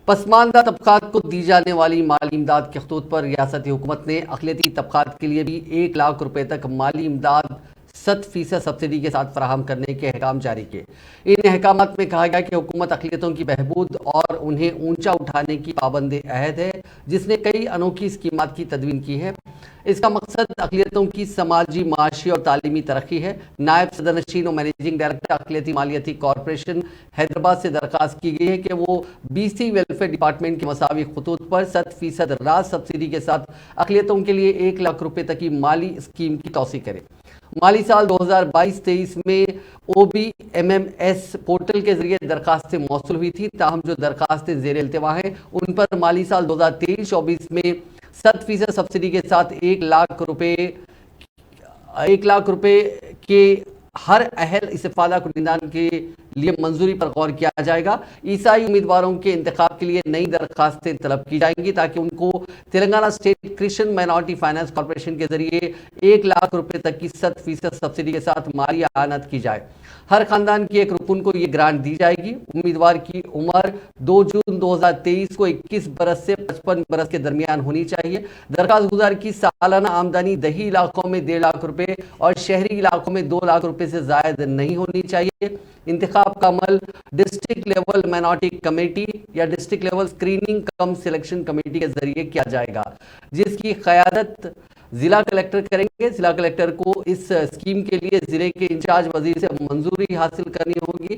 پسماندہ طبقات کو دی جانے والی مالی امداد کے خطوط پر ریاستی حکومت نے اقلیتی طبقات کے لیے بھی 1 لاکھ روپے تک مالی امداد 100% سبسڈی کے ساتھ فراہم کرنے کے احکام جاری کیے۔ ان احکامات میں کہا گیا کہ حکومت اقلیتوں کی بہبود اور انہیں اونچا اٹھانے کی پابند عہد ہے، جس نے کئی انوکھی اسکیمات کی تدوین کی ہے۔ اس کا مقصد اقلیتوں کی سماجی، معاشی اور تعلیمی ترقی ہے۔ نائب صدر نشین و مینیجنگ ڈائریکٹر اقلیتی مالیاتی کارپوریشن حیدرآباد سے درخواست کی گئی ہے کہ وہ BC ویلفیئر ڈپارٹمنٹ کے مساوی خطوط پر 100% راز سبسڈی کے ساتھ اقلیتوں کے لیے 1 لاکھ روپے تک کی مالی اسکیم کی توسیع کرے۔ مالی سال 2022-23 میں OBMMS پورٹل کے ذریعے درخواستیں موصول ہوئی تھی، تاہم جو درخواستیں زیر التوا ہیں ان پر مالی سال 2023-24 میں 100% سبسڈی کے ساتھ 1 لاکھ روپے کے ہر اہل استفادہ کنندگان کے لیے منظوری پر غور کیا جائے گا۔ عیسائی امیدواروں کے انتخاب کے لیے نئی درخواستیں طلب کی جائیں گی تاکہ ان کو Telangana state Christian minority finance corporation کے ذریعے 1 لاکھ روپے تک کی 100% سبسڈی کے ساتھ مالی اعانت کی جائے۔ ہر خاندان کی ایک رکن کو یہ گرانٹ دی جائے گی۔ امیدوار کی عمر 2 جون 2023 کو 21 برس سے 55 برس کے درمیان ہونی چاہیے۔ درخواست گزار کی سالانہ آمدنی دیہی علاقوں میں 1.5 لاکھ روپے اور شہری علاقوں میں 2 لاکھ روپے سے زائد نہیں ہونی چاہیے۔ انتخاب کا عمل ڈسٹرکٹ لیول مائنورٹی کمیٹی یا ڈسٹرکٹ لیول اسکریننگ کم سلیکشن کمیٹی کے ذریعے کیا جائے گا، جس کی قیادت ضلع کلیکٹر کریں گے۔ ضلع کلیکٹر کو اس اسکیم کے لیے ضلع کے انچارج وزیر سے منظوری حاصل کرنی ہوگی۔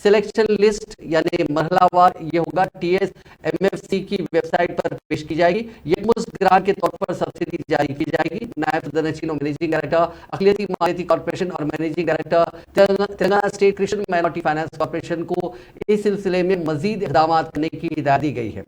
سلیکشن لسٹ یعنی مرحلہ وار یہ ہوگا TSMFC کی ویب سائٹ پر پیش کی جائے گی۔ یکمشت گرانٹ کے طور پر سبسڈی جاری کی جائے گی۔ نائب صدر نشین و مینیجنگ ڈائریکٹر اقلیتی مالیاتی کارپوریشن اور managing director Telangana state Christian minority finance corporation کو اس سلسلے میں مزید اقدامات کرنے کی ہدایت دی گئی ہے۔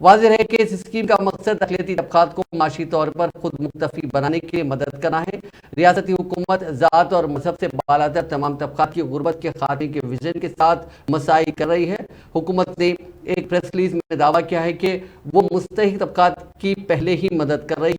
واضح ہے کہ اس اسکیم کا مقصد اقلیتی طبقات کو معاشی طور پر خود مکتفی بنانے کے لیے مدد کرنا ہے۔ ریاستی حکومت ذات اور مذہب سے بالاتر تمام طبقات کی غربت کے خاتمے کے ویژن کے ساتھ مساعی کر رہی ہے۔ حکومت نے ایک پریس ریلیز میں دعویٰ کیا ہے کہ وہ مستحق طبقات کی پہلے ہی مدد کر رہی